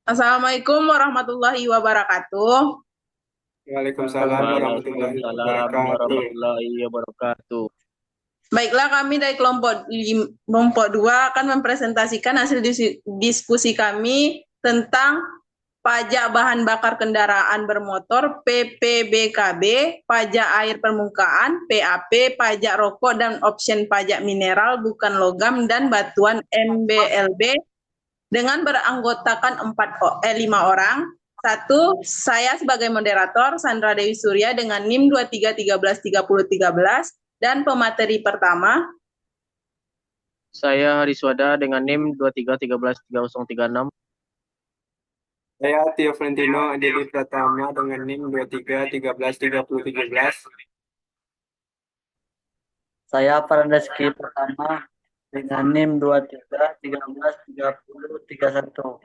Assalamualaikum warahmatullahi wabarakatuh. Waalaikumsalam warahmatullahi Waalaikumsalam wabarakatuh. warahmatullahi wabarakatuh. Baiklah, kami dari kelompok 2 akan mempresentasikan hasil diskusi kami tentang pajak bahan bakar kendaraan bermotor PPBKB, pajak air permukaan PAP, pajak rokok dan opsi pajak mineral bukan logam dan batuan MBLB dengan beranggotakan 5 orang. Satu, saya sebagai moderator Sandra Dewi Surya dengan NIM 23133013 dan pemateri pertama. Saya Hariswada dengan NIM 23133036. Saya Tio Valentino Adili Pratama dengan NIM 23133013. Saya Parandeski pertama dengan NIM 23133031.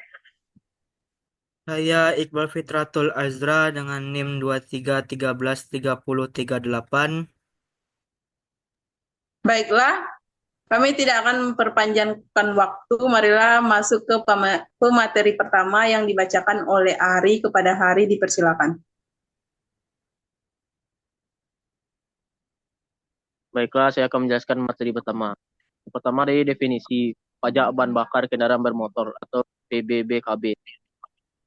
Saya Iqbal Fitratul Azra dengan NIM 23133038. Baiklah, kami tidak akan memperpanjangkan waktu. Marilah masuk ke pemateri pertama yang dibacakan oleh Ari. Kepada Hari dipersilakan. Baiklah, saya akan menjelaskan materi pertama. Yang pertama dari definisi pajak bahan bakar kendaraan bermotor atau PBBKB.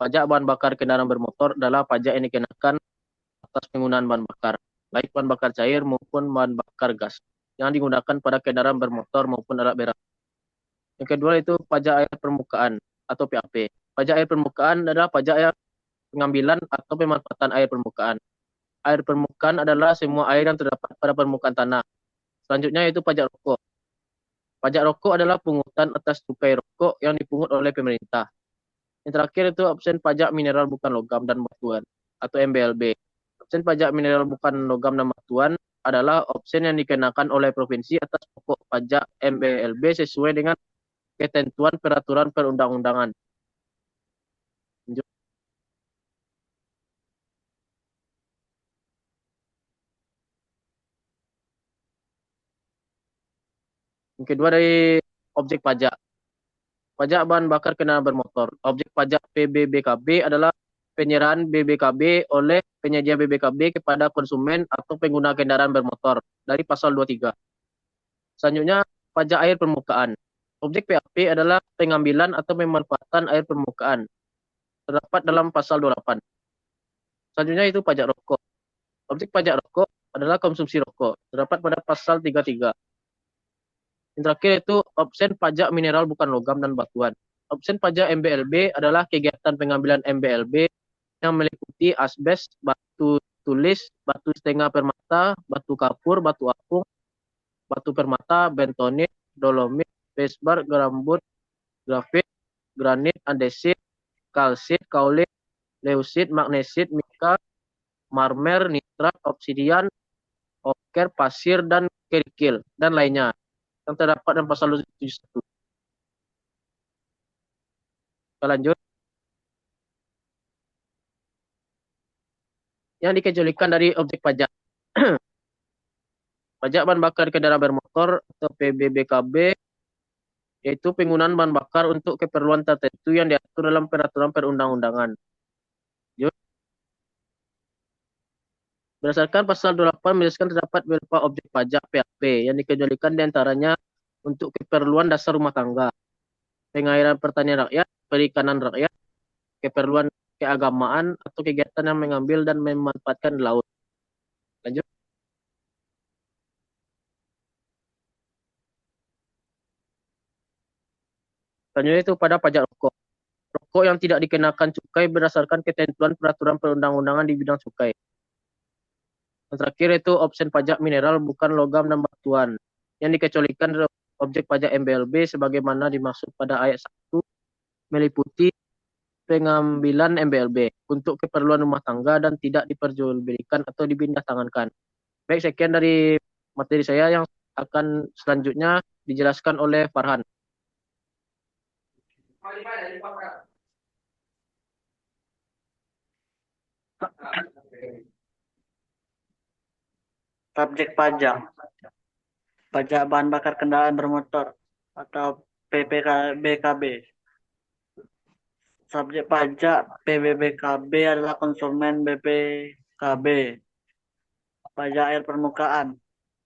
Pajak bahan bakar kendaraan bermotor adalah pajak yang dikenakan atas penggunaan bahan bakar, baik bahan bakar cair maupun bahan bakar gas, yang digunakan pada kendaraan bermotor maupun alat berat. Yang kedua itu pajak air permukaan atau PAP. Pajak air permukaan adalah pajak yang pengambilan atau pemanfaatan air permukaan. Air permukaan adalah semua air yang terdapat pada permukaan tanah. Selanjutnya yaitu pajak rokok. Pajak rokok adalah pungutan atas cukai rokok yang dipungut oleh pemerintah. Yang terakhir itu absen pajak mineral bukan logam dan batuan atau MBLB. Absen pajak mineral bukan logam dan batuan adalah absen yang dikenakan oleh provinsi atas pokok pajak MBLB sesuai dengan ketentuan peraturan perundang-undangan. Yang kedua dari objek pajak. Pajak bahan bakar kendaraan bermotor. Objek pajak PBBKB adalah penyerahan BBKB oleh penyedia BBKB kepada konsumen atau pengguna kendaraan bermotor dari pasal 23. Selanjutnya, pajak air permukaan. Objek PAP adalah pengambilan atau pemanfaatan air permukaan. Terdapat dalam pasal 28. Selanjutnya itu pajak rokok. Objek pajak rokok adalah konsumsi rokok. Terdapat pada pasal 33. Yang terakhir itu absen pajak mineral bukan logam dan batuan. Absen pajak MBLB adalah kegiatan pengambilan MBLB yang meliputi asbes, batu tulis, batu setengah permata, batu kapur, batu apung, batu permata, bentonit, dolomit, pesbar, gerambut, grafit, granit, andesit, kalsit, kaulit, leusit, magnesit, mika, marmer, nitrat, obsidian, oker, pasir, dan kerikil, dan lainnya yang terdapat dalam pasal 71. Kita lanjut. Yang dikecualikan dari objek pajak. Pajak bahan bakar kendaraan bermotor atau PBBKB yaitu penggunaan bahan bakar untuk keperluan tertentu yang diatur dalam peraturan perundang-undangan. Berdasarkan pasal 28 menjelaskan terdapat beberapa objek pajak PAP yang dikecualikan diantaranya untuk keperluan dasar rumah tangga, pengairan pertanian rakyat, perikanan rakyat, keperluan keagamaan atau kegiatan yang mengambil dan memanfaatkan laut. Lanjut. Selanjutnya itu pada pajak rokok. Rokok yang tidak dikenakan cukai berdasarkan ketentuan peraturan perundang-undangan di bidang cukai. Yang terakhir itu opsi pajak mineral bukan logam dan batuan yang dikecualikan objek pajak MBLB sebagaimana dimaksud pada ayat 1 meliputi pengambilan MBLB untuk keperluan rumah tangga dan tidak diperjualbelikan atau dipindah tangankan. Baik, sekian dari materi saya yang akan selanjutnya dijelaskan oleh Farhan. Subjek pajak. Pajak bahan bakar kendaraan bermotor atau PPBKB. Subjek pajak PBBKB adalah konsumen BPKB. Pajak air permukaan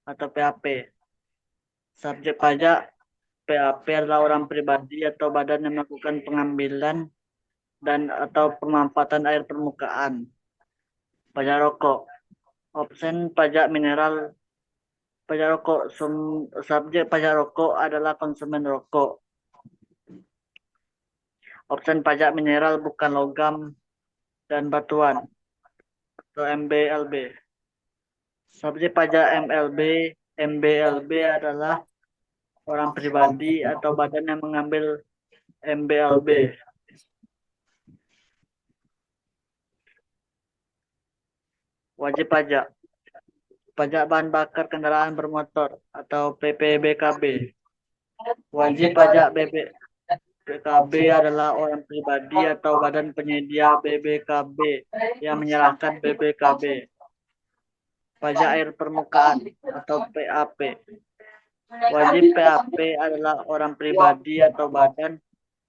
atau PAP. Subjek pajak PAP adalah orang pribadi atau badan yang melakukan pengambilan dan atau pemanfaatan air permukaan. Pajak rokok. Option pajak mineral. Pajak rokok. Subjek pajak rokok adalah konsumen rokok. Option pajak mineral bukan logam dan batuan atau MBLB. Subjek pajak MBLB adalah orang pribadi atau badan yang mengambil MBLB. Wajib pajak. Pajak bahan bakar kendaraan bermotor atau PPBKB. Wajib pajak BPKB adalah orang pribadi atau badan penyedia BBKB yang menyerahkan BBKB. Pajak air permukaan atau PAP. Wajib PAP adalah orang pribadi atau badan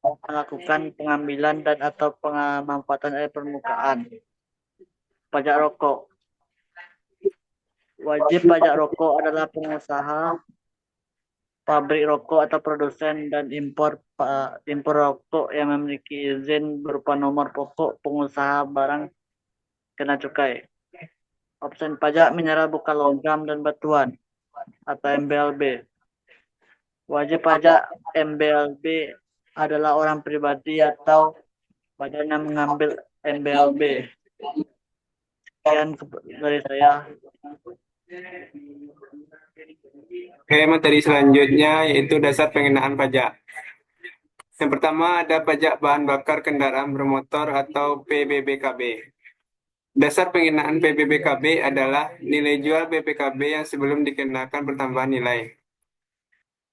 melakukan pengambilan dan atau pemanfaatan air permukaan. Pajak rokok. Wajib pajak rokok adalah pengusaha, pabrik rokok atau produsen dan impor rokok yang memiliki izin berupa nomor pokok pengusaha barang kena cukai. Opsi pajak mineral bukan logam dan batuan atau MBLB. Wajib pajak MBLB adalah orang pribadi atau badan yang mengambil MBLB. Sekian dari saya. Oke, materi selanjutnya yaitu dasar pengenaan pajak. Yang pertama ada pajak bahan bakar kendaraan bermotor atau PBBKB. Dasar pengenaan PBBKB adalah nilai jual BPKB yang sebelum dikenakan pertambahan nilai.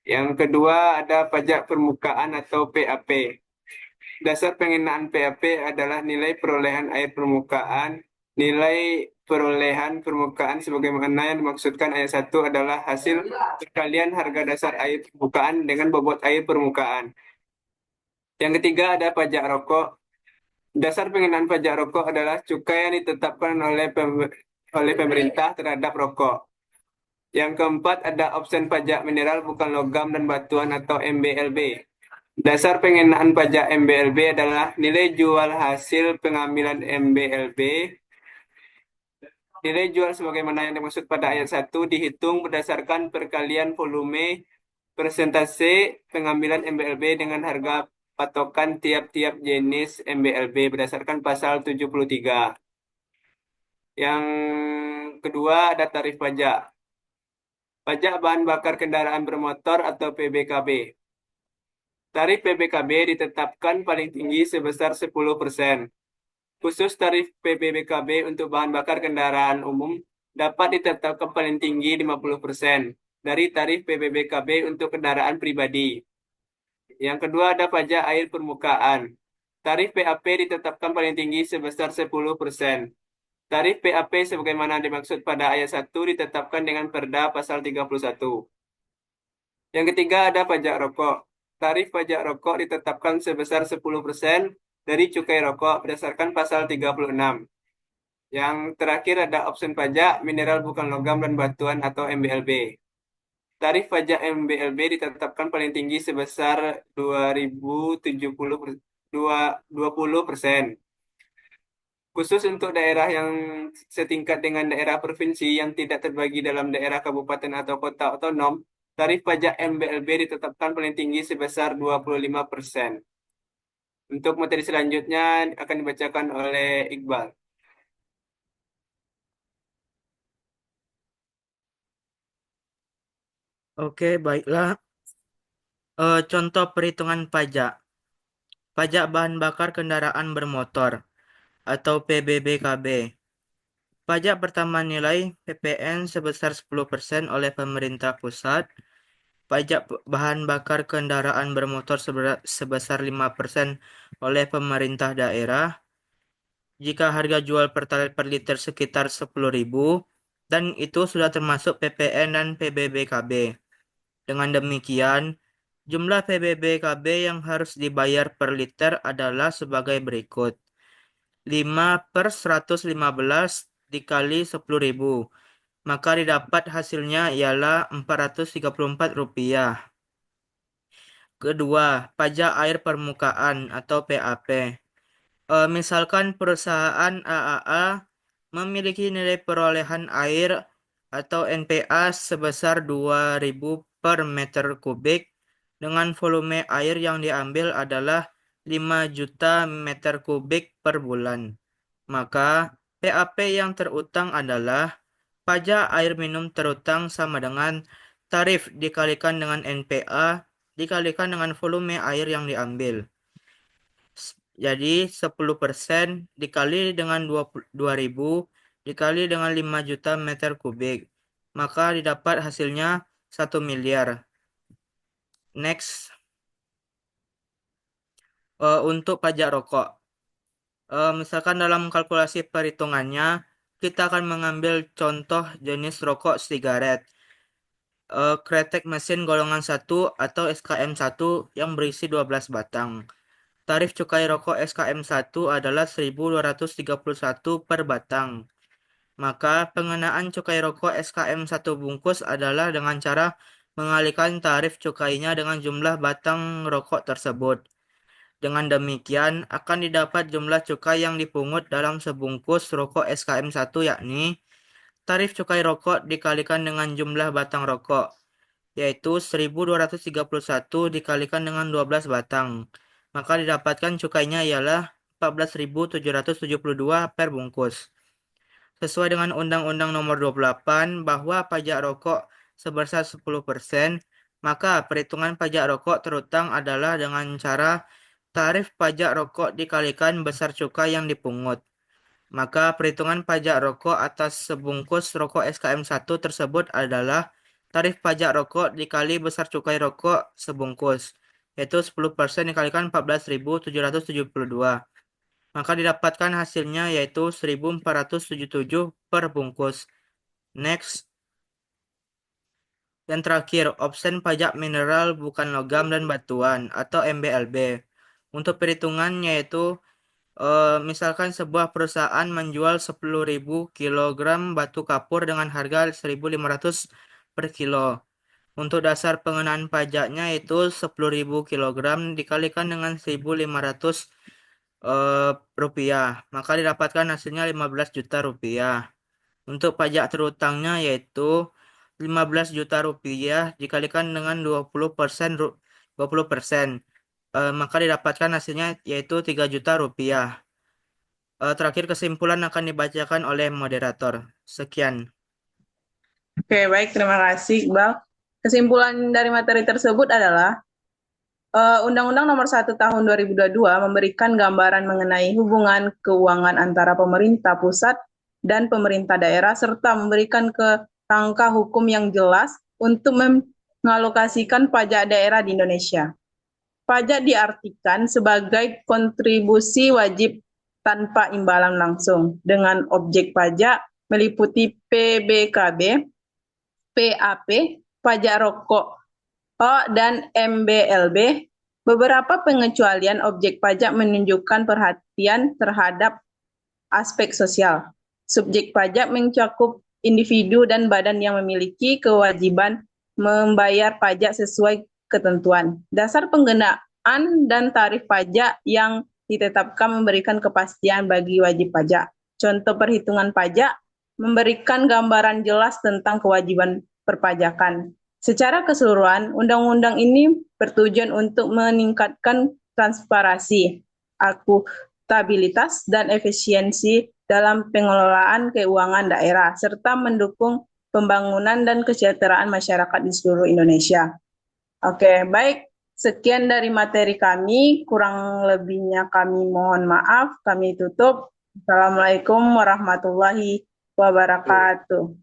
Yang kedua ada pajak permukaan atau PAP. Dasar pengenaan PAP adalah nilai perolehan air permukaan. Nilai perolehan permukaan sebagaimana yang dimaksudkan ayat 1 adalah hasil perkalian harga dasar air permukaan dengan bobot air permukaan. Yang ketiga ada pajak rokok. Dasar pengenaan pajak rokok adalah cukai yang ditetapkan oleh pemerintah terhadap rokok. Yang keempat ada opsi pajak mineral bukan logam dan batuan atau MBLB. Dasar pengenaan pajak MBLB adalah nilai jual hasil pengambilan MBLB. Nilai jual sebagaimana yang dimaksud pada ayat 1 dihitung berdasarkan perkalian volume persentase pengambilan MBLB dengan harga patokan tiap-tiap jenis MBLB berdasarkan pasal 73. Yang kedua ada tarif pajak. Pajak bahan bakar kendaraan bermotor atau PBKB. Tarif PBKB ditetapkan paling tinggi sebesar 10%. Khusus tarif PBBKB untuk bahan bakar kendaraan umum dapat ditetapkan paling tinggi 50% dari tarif PBBKB untuk kendaraan pribadi. Yang kedua ada pajak air permukaan. Tarif PAP ditetapkan paling tinggi sebesar 10%. Tarif PAP sebagaimana dimaksud pada ayat 1 ditetapkan dengan Perda pasal 31. Yang ketiga ada pajak rokok. Tarif pajak rokok ditetapkan sebesar 10% dari cukai rokok berdasarkan pasal 36. Yang terakhir ada opsi pajak mineral bukan logam dan batuan atau MBLB. Tarif pajak MBLB ditetapkan paling tinggi sebesar 20% khusus untuk daerah yang setingkat dengan daerah provinsi yang tidak terbagi dalam daerah kabupaten atau kota otonom. Tarif pajak MBLB ditetapkan paling tinggi sebesar 25%. Untuk materi selanjutnya akan dibacakan oleh Iqbal. Oke, baiklah. Contoh perhitungan pajak. Pajak bahan bakar kendaraan bermotor atau PBBKB. Pajak pertama nilai PPN sebesar 10% oleh pemerintah pusat. Pajak bahan bakar kendaraan bermotor sebesar 5% oleh pemerintah daerah. Jika harga jual per liter sekitar 10.000 dan itu sudah termasuk PPN dan PBBKB. Dengan demikian, Jumlah PBBKB yang harus dibayar per liter adalah sebagai berikut. 5/115 dikali 10.000. Maka didapat hasilnya ialah Rp434. Kedua, pajak air permukaan atau PAP. Misalkan perusahaan AAA memiliki nilai perolehan air atau NPA sebesar 2.000 per meter kubik dengan volume air yang diambil adalah 5 juta meter kubik per bulan. Maka PAP yang terutang adalah pajak air minum terutang sama dengan tarif dikalikan dengan NPA dikalikan dengan volume air yang diambil. Jadi 10% dikali dengan 2.000 dikali dengan 5 juta meter kubik. Maka didapat hasilnya 1 miliar. Next. Untuk pajak rokok. Misalkan dalam kalkulasi perhitungannya, kita akan mengambil contoh jenis rokok sigaret. Kretek mesin golongan 1 atau SKM1 yang berisi 12 batang. Tarif cukai rokok SKM1 adalah 1.231 per batang. Maka pengenaan cukai rokok SKM1 bungkus adalah dengan cara mengalihkan tarif cukainya dengan jumlah batang rokok tersebut. Dengan demikian, akan didapat jumlah cukai yang dipungut dalam sebungkus rokok SKM1 yakni tarif cukai rokok dikalikan dengan jumlah batang rokok, yaitu 1.231 dikalikan dengan 12 batang. Maka didapatkan cukainya ialah 14.772 per bungkus. Sesuai dengan Undang-Undang Nomor 28 bahwa pajak rokok sebesar 10%, maka perhitungan pajak rokok terutang adalah dengan cara tarif pajak rokok dikalikan besar cukai yang dipungut. Maka perhitungan pajak rokok atas sebungkus rokok SKM1 tersebut adalah tarif pajak rokok dikali besar cukai rokok sebungkus, yaitu 10% dikalikan 14.772. Maka didapatkan hasilnya yaitu 1.477 per bungkus. Next. Yang terakhir, opsen pajak mineral bukan logam dan batuan atau MBLB. Untuk perhitungan yaitu misalkan sebuah perusahaan menjual 10.000 kg batu kapur dengan harga 1.500 per kilo. Untuk dasar pengenaan pajaknya itu 10.000 kg dikalikan dengan 1.500 rupiah. Maka didapatkan hasilnya 15 juta rupiah. Untuk pajak terutangnya yaitu 15 juta rupiah dikalikan dengan 20%, 20%. Maka didapatkan hasilnya yaitu 3 juta rupiah. Terakhir kesimpulan akan dibacakan oleh moderator. Sekian. Oke, baik, terima kasih, Iqbal. Kesimpulan dari materi tersebut adalah Undang-Undang Nomor 1 Tahun 2022 memberikan gambaran mengenai hubungan keuangan antara pemerintah pusat dan pemerintah daerah serta memberikan kerangka hukum yang jelas untuk mengalokasikan pajak daerah di Indonesia. Pajak diartikan sebagai kontribusi wajib tanpa imbalan langsung dengan objek pajak meliputi PBKB, PAP, pajak rokok, dan MBLB. Beberapa pengecualian objek pajak menunjukkan perhatian terhadap aspek sosial. Subjek pajak mencakup individu dan badan yang memiliki kewajiban membayar pajak sesuai ketentuan. Dasar penggunaan dan tarif pajak yang ditetapkan memberikan kepastian bagi wajib pajak. Contoh perhitungan pajak memberikan gambaran jelas tentang kewajiban perpajakan. Secara keseluruhan, undang-undang ini bertujuan untuk meningkatkan transparansi, akuntabilitas, dan efisiensi dalam pengelolaan keuangan daerah, serta mendukung pembangunan dan kesejahteraan masyarakat di seluruh Indonesia. Oke, baik. Sekian dari materi kami, kurang lebihnya kami mohon maaf, kami tutup. Assalamualaikum warahmatullahi wabarakatuh.